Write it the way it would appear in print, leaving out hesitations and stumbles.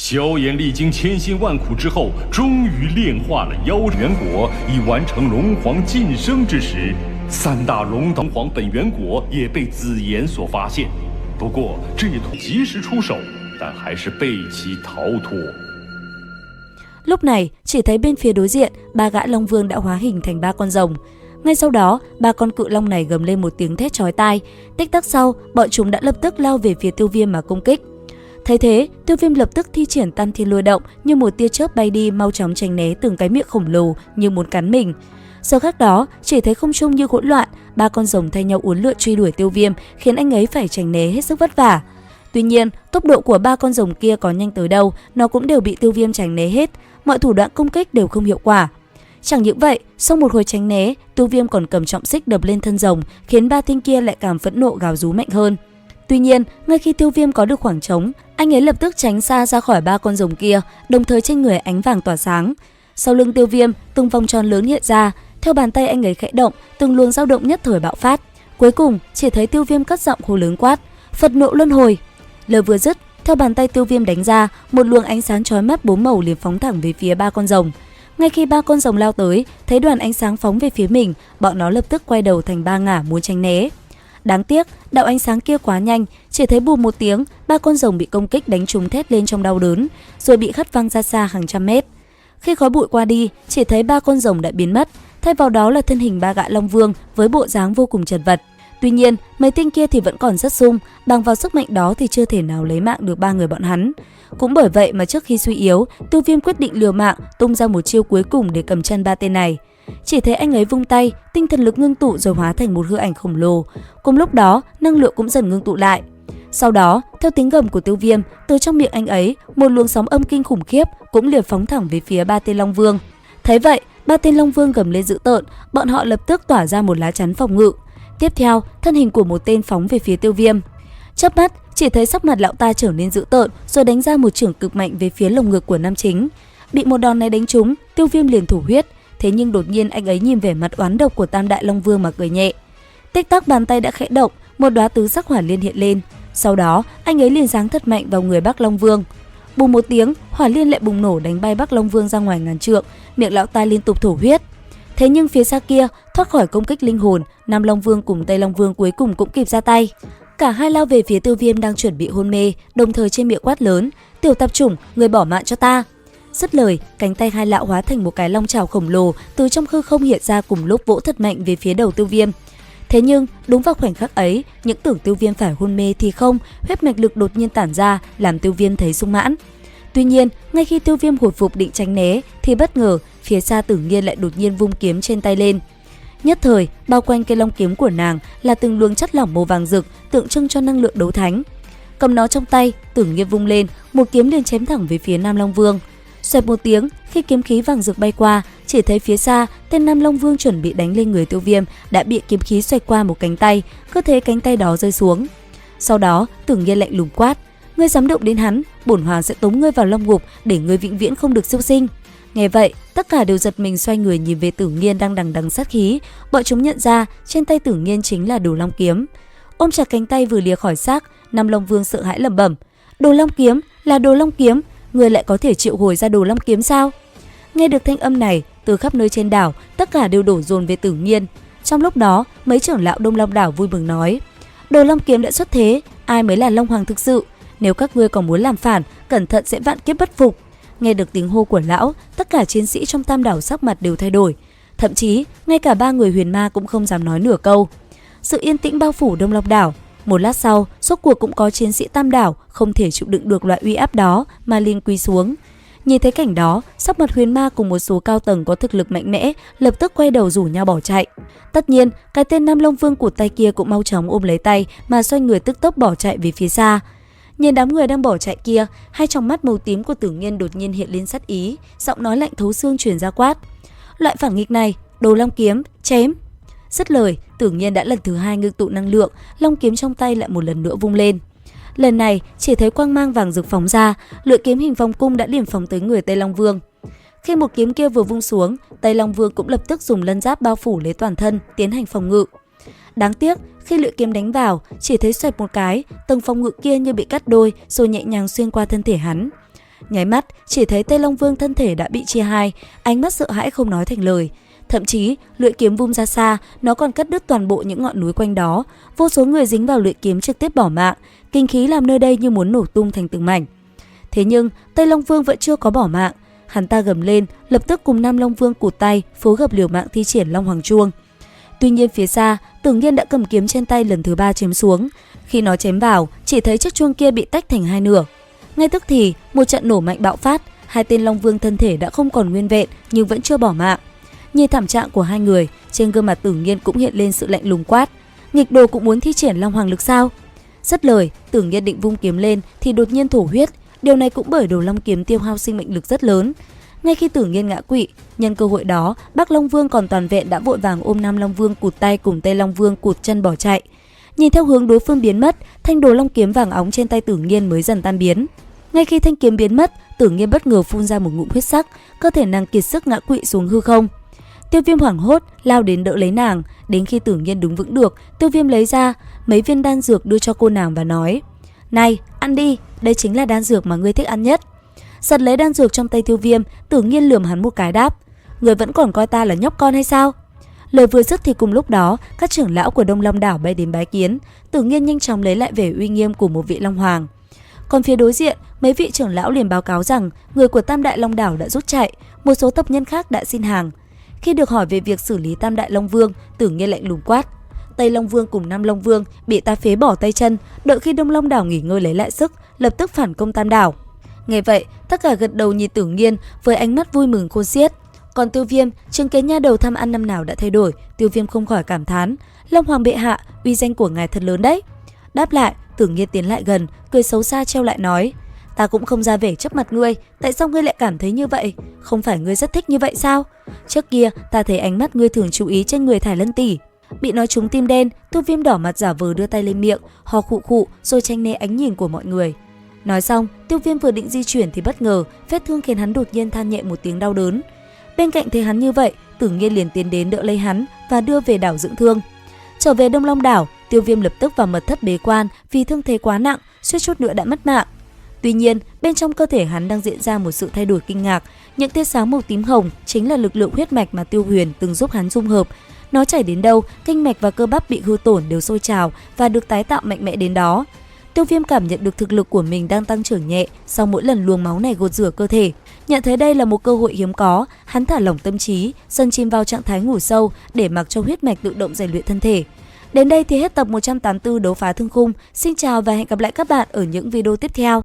萧炎历经千辛万苦之后，终于炼化了妖元果，已完成龙皇晋升之时，三大龙皇本源果也被紫妍所发现。不過這圖及時出手，但還是被其逃脱。 Lúc này, chỉ thấy bên phía đối diện, ba gã long vương đã hóa hình thành ba con rồng. Ngay sau đó, ba con cự long này gầm lên một tiếng thét chói tai. Tích tắc sau, bọn chúng đã lập tức lao về phía Tiêu Viêm mà công kích. Thấy thế, Tiêu Viêm lập tức thi triển Tam Thiên Lôi Động như một tia chớp bay đi, mau chóng tránh né từng cái miệng khổng lồ như muốn cắn mình. Giờ khắc đó, chỉ thấy không trung như hỗn loạn, ba con rồng thay nhau uốn lượn truy đuổi Tiêu Viêm, khiến anh ấy phải tránh né hết sức vất vả. Tuy nhiên, tốc độ của ba con rồng kia có nhanh tới đâu, nó cũng đều bị Tiêu Viêm tránh né hết, mọi thủ đoạn công kích đều không hiệu quả. Chẳng những vậy, sau một hồi tránh né, Tiêu Viêm còn cầm trọng xích đập lên thân rồng, khiến ba tinh kia lại càng phẫn nộ gào rú mạnh hơn. Tuy nhiên, ngay khi Tiêu Viêm có được khoảng trống, anh ấy lập tức tránh xa ra khỏi ba con rồng kia, đồng thời trên người ánh vàng tỏa sáng. Sau lưng Tiêu Viêm, từng vòng tròn lớn hiện ra, theo bàn tay anh ấy khẽ động, từng luồng dao động nhất thời bạo phát. Cuối cùng, chỉ thấy Tiêu Viêm cất giọng hô lớn quát: "Phật nộ luân hồi!" Lời vừa dứt, theo bàn tay Tiêu Viêm đánh ra, một luồng ánh sáng chói mắt bốn màu liền phóng thẳng về phía ba con rồng. Ngay khi ba con rồng lao tới, thấy đoàn ánh sáng phóng về phía mình, bọn nó lập tức quay đầu thành ba ngả muốn tránh né. Đáng tiếc, đạo ánh sáng kia quá nhanh, chỉ thấy bùm một tiếng, ba con rồng bị công kích đánh trúng thét lên trong đau đớn, rồi bị hất văng ra xa hàng trăm mét. Khi khói bụi qua đi, chỉ thấy ba con rồng đã biến mất, thay vào đó là thân hình ba gã long vương với bộ dáng vô cùng chật vật. Tuy nhiên, mấy tinh kia thì vẫn còn rất sung, bằng vào sức mạnh đó thì chưa thể nào lấy mạng được ba người bọn hắn. Cũng bởi vậy mà trước khi suy yếu, Tiêu Viêm quyết định liều mạng tung ra một chiêu cuối cùng để cầm chân ba tên này. Chỉ thấy anh ấy vung tay, tinh thần lực ngưng tụ rồi hóa thành một hư ảnh khổng lồ. Cùng lúc đó, năng lượng cũng dần ngưng tụ lại. Sau đó, theo tiếng gầm của Tiêu Viêm, từ trong miệng anh ấy, một luồng sóng âm kinh khủng khiếp cũng liền phóng thẳng về phía ba tên long vương. Thấy vậy, ba tên long vương gầm lên dữ tợn, bọn họ lập tức tỏa ra một lá chắn phòng ngự. Tiếp theo, thân hình của một tên phóng về phía Tiêu Viêm. Chớp mắt, chỉ thấy sắc mặt lão ta trở nên dữ tợn, rồi đánh ra một chưởng cực mạnh về phía lồng ngực của nam chính. Bị một đòn này đánh trúng, Tiêu Viêm liền thổ huyết. Thế nhưng đột nhiên anh ấy nhìn vẻ mặt oán độc của Tam Đại Long Vương mà cười nhẹ. Tích tắc bàn tay đã khẽ động, một đóa tứ sắc hỏa liên hiện lên. Sau đó, anh ấy liền giáng thật mạnh vào người Bắc Long Vương. Bùng một tiếng, hỏa liên lại bùng nổ đánh bay Bắc Long Vương ra ngoài ngàn trượng, miệng lão ta liên tục thổ huyết. Thế nhưng phía xa kia, thoát khỏi công kích linh hồn, Nam Long Vương cùng Tây Long Vương cuối cùng cũng kịp ra tay. Cả hai lao về phía Tiêu Viêm đang chuẩn bị hôn mê, đồng thời trên miệng quát lớn: "Tiểu tạp chủng, người bỏ mạng cho ta!" Dứt lời, cánh tay hai lão hóa thành một cái long chảo khổng lồ từ trong hư không hiện ra, cùng lúc vỗ thật mạnh về phía đầu Tiêu Viêm. Thế nhưng, đúng vào khoảnh khắc ấy, những tưởng Tiêu Viêm phải hôn mê thì không, huyết mạch lực đột nhiên tản ra, làm Tiêu Viêm thấy sung mãn. Tuy nhiên, ngay khi Tiêu Viêm hồi phục định tránh né, thì bất ngờ, phía xa Tử Nghiên lại đột nhiên vung kiếm trên tay lên. Nhất thời, bao quanh cây long kiếm của nàng là từng luồng chất lỏng màu vàng rực, tượng trưng cho năng lượng đấu thánh. Cầm nó trong tay, Tử Nghiên vung lên, một kiếm liền chém thẳng về phía Nam Long Vương. Xoẹt một tiếng, khi kiếm khí vàng rực bay qua, chỉ thấy phía xa, tên Nam Long Vương chuẩn bị đánh lên người Tiêu Viêm đã bị kiếm khí xoẹt qua một cánh tay, cứ thế cánh tay đó rơi xuống. Sau đó, Tử Nghiên lạnh lùng quát: "Ngươi dám động đến hắn, bổn hoàng sẽ tống ngươi vào long ngục để ngươi vĩnh viễn không được siêu sinh." Nghe vậy, tất cả đều giật mình xoay người nhìn về Tử Nghiên đang đằng đằng sát khí. Bọn chúng nhận ra trên tay Tử Nghiên chính là Đồ Long kiếm. Ôm chặt cánh tay vừa lìa khỏi xác, Nam Long Vương sợ hãi lẩm bẩm: "Đồ Long kiếm, là Đồ Long kiếm, ngươi lại có thể triệu hồi ra Đồ Long kiếm sao?" Nghe được thanh âm này, từ khắp nơi trên đảo, tất cả đều đổ dồn về Tử Nghiên. Trong lúc đó, mấy trưởng lão Đông Long đảo vui mừng nói: "Đồ Long kiếm đã xuất thế, ai mới là Long Hoàng thực sự? Nếu các ngươi còn muốn làm phản, cẩn thận sẽ vạn kiếp bất phục." Nghe được tiếng hô của lão, tất cả chiến sĩ trong Tam đảo sắc mặt đều thay đổi. Thậm chí, ngay cả ba người huyền ma cũng không dám nói nửa câu. Sự yên tĩnh bao phủ Đông Long đảo. Một lát sau, rốt cuộc cũng có chiến sĩ Tam đảo không thể chịu đựng được loại uy áp đó mà liền quỳ xuống. Nhìn thấy cảnh đó, sắc mặt huyền ma cùng một số cao tầng có thực lực mạnh mẽ lập tức quay đầu rủ nhau bỏ chạy. Tất nhiên, cái tên Nam Long Vương cụt tay kia cũng mau chóng ôm lấy tay mà xoay người tức tốc bỏ chạy về phía xa. Nhìn đám người đang bỏ chạy kia, hai tròng mắt màu tím của Tử Nghiên đột nhiên hiện lên sát ý, giọng nói lạnh thấu xương truyền ra quát: "Loại phản nghịch này, Đồ Long kiếm, chém!" Dứt lời, Tử Nghiên đã lần thứ hai ngưng tụ năng lượng, long kiếm trong tay lại một lần nữa vung lên. Lần này, chỉ thấy quang mang vàng rực phóng ra, lưỡi kiếm hình vòng cung đã điểm phóng tới người Tây Long Vương. Khi một kiếm kia vừa vung xuống, Tây Long Vương cũng lập tức dùng lân giáp bao phủ lấy toàn thân, tiến hành phòng ngự. Đáng tiếc, khi lưỡi kiếm đánh vào, chỉ thấy xoẹt một cái, tầng phòng ngự kia như bị cắt đôi rồi nhẹ nhàng xuyên qua thân thể hắn. Nháy mắt, chỉ thấy Tây Long Vương thân thể đã bị chia hai, ánh mắt sợ hãi không nói thành lời. Thậm chí, lưỡi kiếm vung ra xa, nó còn cắt đứt toàn bộ những ngọn núi quanh đó. Vô số người dính vào lưỡi kiếm trực tiếp bỏ mạng, kinh khí làm nơi đây như muốn nổ tung thành từng mảnh. Thế nhưng, Tây Long Vương vẫn chưa có bỏ mạng. Hắn ta gầm lên, lập tức cùng Nam Long Vương cụt tay, phối hợp liều mạng thi triển Long Hoàng Chuông. Tuy nhiên phía xa, Tưởng Nhiên đã cầm kiếm trên tay lần thứ 3 chém xuống. Khi nó chém vào, chỉ thấy chiếc chuông kia bị tách thành hai nửa. Ngay tức thì, một trận nổ mạnh bạo phát, hai tên Long Vương thân thể đã không còn nguyên vẹn nhưng vẫn chưa bỏ mạng. Nhìn thảm trạng của hai người, trên gương mặt Tưởng Nhiên cũng hiện lên sự lạnh lùng quát: "Nghịch đồ cũng muốn thi triển Long Hoàng lực sao?" Dứt lời, Tưởng Nhiên định vung kiếm lên thì đột nhiên thổ huyết. Điều này cũng bởi đồ long kiếm tiêu hao sinh mệnh lực rất lớn. Ngay khi Tưởng Nhiên ngã quỵ, nhân cơ hội đó, Bắc Long Vương còn toàn vẹn đã vội vàng ôm Nam Long Vương cụt tay cùng Tây Long Vương cụt chân bỏ chạy. Nhìn theo hướng đối phương biến mất, thanh đồ long kiếm vàng óng trên tay Tưởng Nhiên mới dần tan biến. Ngay khi thanh kiếm biến mất, Tưởng Nhiên bất ngờ phun ra một ngụm huyết sắc, cơ thể nàng kiệt sức ngã quỵ xuống hư không. Tiêu Viêm hoảng hốt lao đến đỡ lấy nàng, đến khi Tưởng Nhiên đứng vững được, Tiêu Viêm lấy ra mấy viên đan dược đưa cho cô nàng và nói: "Này, ăn đi, đây chính là đan dược mà ngươi thích ăn nhất." Giật lấy đan dược trong tay Tiêu Viêm, Tưởng Nhiên lườm hắn một cái đáp: "Ngươi vẫn còn coi ta là nhóc con hay sao?" Lời vừa dứt thì cùng lúc đó, các trưởng lão của Đông Long đảo bay đến bái kiến. Tưởng Nhiên nhanh chóng lấy lại vẻ uy nghiêm của một vị Long Hoàng. Còn phía đối diện, mấy vị trưởng lão liền báo cáo rằng người của Tam Đại Long đảo đã rút chạy, một số tộc nhân khác đã xin hàng. Khi được hỏi về việc xử lý Tam Đại Long Vương, Tưởng Nhiên lạnh lùng quát: "Tây Long Vương cùng Nam Long Vương bị ta phế bỏ tay chân, đợi khi Đông Long đảo nghỉ ngơi lấy lại sức, lập tức phản công Tam đảo." Nghe vậy, tất cả gật đầu nhìn Tưởng Nhiên với ánh mắt vui mừng khôn xiết. Còn Tiêu Viêm, chứng kiến nha đầu tham ăn năm nào đã thay đổi, Tiêu Viêm không khỏi cảm thán: "Long Hoàng bệ hạ, uy danh của ngài thật lớn đấy." Đáp lại, Tưởng Nhiên tiến lại gần, cười xấu xa trêu lại nói: "Ta cũng không ra vẻ trước mặt ngươi, tại sao ngươi lại cảm thấy như vậy? Không phải ngươi rất thích như vậy sao? Trước kia ta thấy ánh mắt ngươi thường chú ý trên người Thải Lân tỷ." Bị nói trúng tim đen, Tiêu Viêm đỏ mặt giả vờ đưa tay lên miệng, ho khụ khụ rồi tránh né ánh nhìn của mọi người. Nói xong, Tiêu Viêm vừa định di chuyển thì bất ngờ vết thương khiến hắn đột nhiên than nhẹ một tiếng đau đớn. Bên cạnh thấy hắn như vậy, Tưởng Nhiên liền tiến đến đỡ lấy hắn và đưa về đảo dưỡng thương. Trở về Đông Long đảo, Tiêu Viêm lập tức vào mật thất bế quan vì thương thế quá nặng, suýt chút nữa đã mất mạng. Tuy nhiên, bên trong cơ thể hắn đang diễn ra một sự thay đổi kinh ngạc. Những tia sáng màu tím hồng chính là lực lượng huyết mạch mà Tiêu Huyền từng giúp hắn dung hợp. Nó chảy đến đâu, kinh mạch và cơ bắp bị hư tổn đều sôi trào và được tái tạo mạnh mẽ đến đó. Tiêu Viêm cảm nhận được thực lực của mình đang tăng trưởng nhẹ sau mỗi lần luồng máu này gột rửa cơ thể. Nhận thấy đây là một cơ hội hiếm có, hắn thả lỏng tâm trí, dần chìm vào trạng thái ngủ sâu để mặc cho huyết mạch tự động rèn luyện thân thể. Đến đây thì hết tập 184 Đấu Phá Thương Khung. Xin chào và hẹn gặp lại các bạn ở những video tiếp theo.